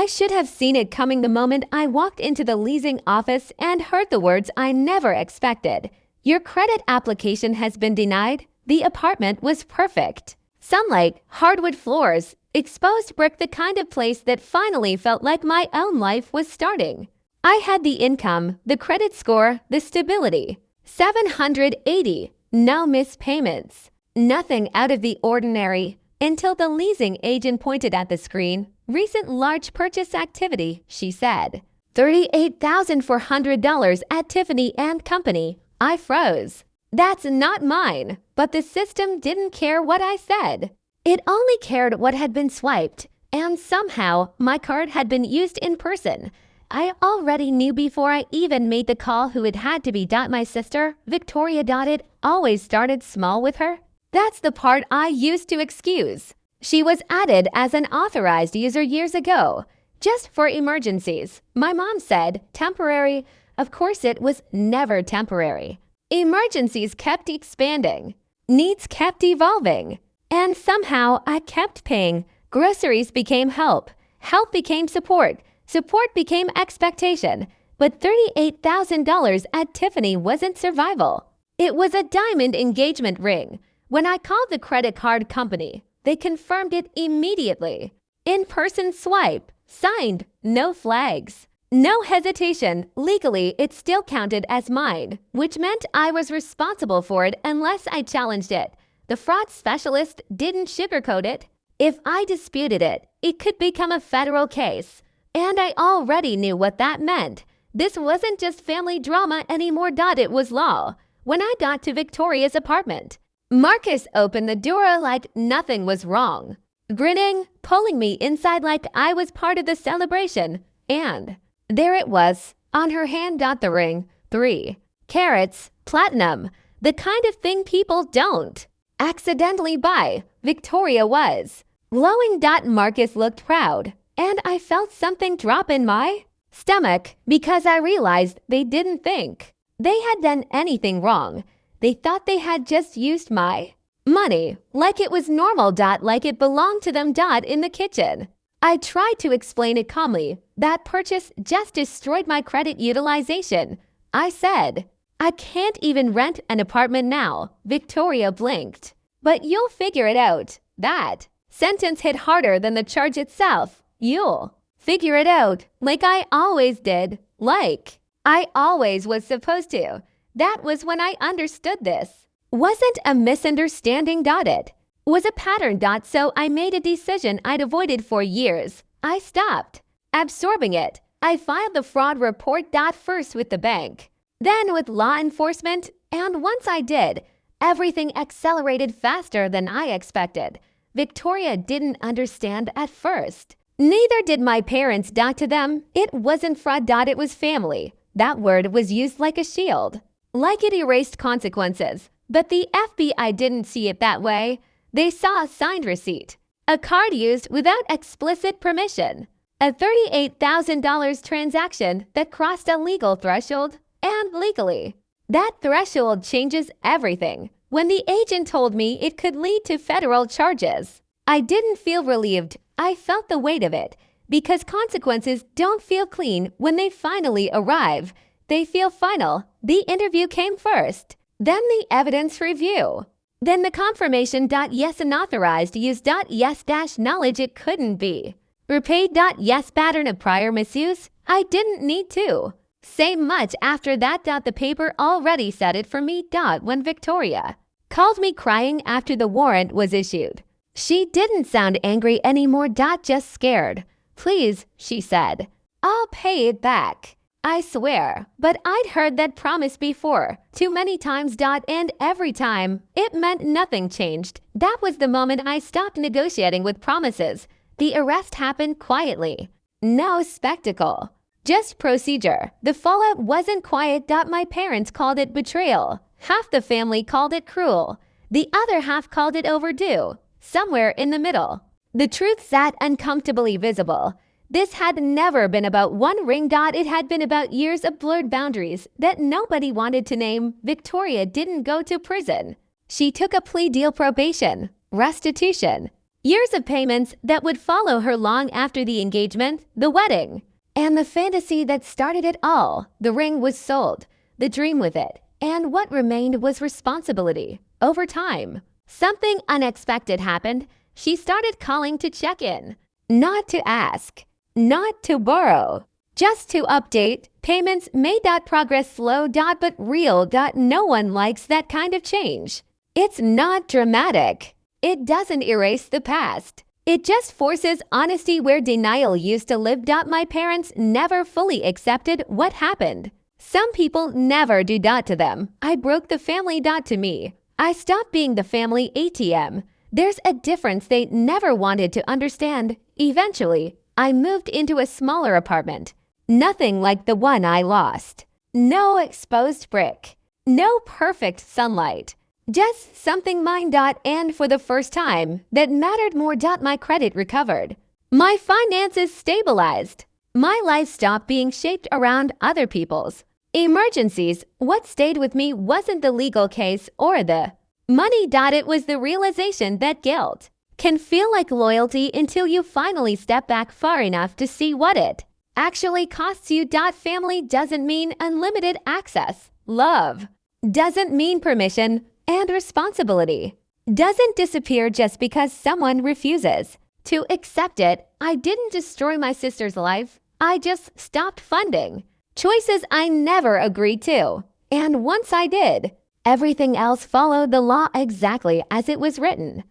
I should have seen it coming the moment I walked into the leasing office and heard the words I never expected. Your credit application has been denied. The apartment was perfect. Sunlight, hardwood floors, exposed brick, the kind of place that finally felt like my own life was starting. I had the income, the credit score, the stability. 780, no missed payments. Nothing out of the ordinary until the leasing agent pointed at the screen. Recent large purchase activity, she said. $38,400 at Tiffany & Company. I froze. That's not mine, but the system didn't care what I said. It only cared what had been swiped, and somehow my card had been used in person. I already knew before I even made the call who it had to be. My sister, Victoria. It always started small with her. That's the part I used to excuse. She was added as an authorized user years ago, just for emergencies. My mom said temporary. Of course, it was never temporary. Emergencies kept expanding. Needs kept evolving. And somehow I kept paying. Groceries became help. Help became support. Support became expectation. But $38,000 at Tiffany wasn't survival. It was a diamond engagement ring. When I called the credit card company, they confirmed it immediately. In-person swipe. Signed. No flags. No hesitation. Legally, it still counted as mine, which meant I was responsible for it unless I challenged it. The fraud specialist didn't sugarcoat it. If I disputed it, it could become a federal case. And I already knew what that meant. This wasn't just family drama anymore. It was law. When I got to Victoria's apartment, Marcus opened the door like nothing was wrong, grinning, pulling me inside like I was part of the celebration. And there it was, on her hand. The ring, 3 carats, platinum, the kind of thing people don't accidentally buy. Victoria was glowing. Marcus looked proud, and I felt something drop in my stomach because I realized they didn't think they had done anything wrong. They thought they had just used my money like it was normal. Like it belonged to them. In the kitchen, I tried to explain it calmly. That purchase just destroyed my credit utilization. I said, I can't even rent an apartment now. Victoria blinked. But you'll figure it out. That sentence hit harder than the charge itself. You'll figure it out, like I always did. Like I always was supposed to. That was when I understood this wasn't a misunderstanding. It was a pattern. So I made a decision I'd avoided for years. I stopped absorbing it. I filed the fraud report. First with the bank, then with law enforcement, and once I did, everything accelerated faster than I expected. Victoria didn't understand at first. Neither did my parents. To them, it wasn't fraud. It was family. That word was used like a shield, like it erased consequences. But the FBI didn't see it that way. They saw a signed receipt, a card used without explicit permission, a $38,000 transaction that crossed a legal threshold. And legally, that threshold changes everything. When the agent told me it could lead to federal charges, I didn't feel relieved. I felt the weight of it, because consequences don't feel clean when they finally arrive. They feel final. The interview came first, then the evidence review, then the confirmation. Yes, unauthorized use. Yes, knowledge it couldn't be repaid. Yes, pattern of prior misuse. I didn't need to say much after that. The paper already said it for me. When Victoria called me crying after the warrant was issued, she didn't sound angry anymore. Just scared. Please, she said. I'll pay it back. I swear. But I'd heard that promise before, too many times. And every time, it meant nothing changed. That was the moment I stopped negotiating with promises. The arrest happened quietly. No spectacle. Just procedure. The fallout wasn't quiet. My parents called it betrayal. Half the family called it cruel. The other half called it overdue. Somewhere in the middle, the truth sat uncomfortably visible. This had never been about one ring. It had been about years of blurred boundaries that nobody wanted to name. Victoria didn't go to prison. She took a plea deal, probation, restitution, Years of payments that would follow her long after the engagement, the wedding. And the fantasy that started it all. The ring was sold, the dream with it, and what remained was responsibility. Over time, something unexpected happened. She started calling to check in. Not to ask, not to borrow, just to update. Payments may progress slow but real. No one likes that kind of change. It's not dramatic. It doesn't erase the past. It just forces honesty where denial used to live. My parents never fully accepted what happened. Some people never do to them. I broke the family to me. I stopped being the family ATM. There's a difference they never wanted to understand. Eventually, I moved into a smaller apartment. Nothing like the one I lost. No exposed brick. No perfect sunlight. Just something mine. And for the first time, that mattered more. My credit recovered. My finances stabilized. My life stopped being shaped around other people's emergencies. What stayed with me wasn't the legal case or the money. It was the realization that guilt can feel like loyalty until you finally step back far enough to see what it actually costs you. Family doesn't mean unlimited access. Love doesn't mean permission. And responsibility doesn't disappear just because someone refuses to accept it. I didn't destroy my sister's life. I just stopped funding choices I never agreed to. And once I did, everything else followed the law exactly as it was written.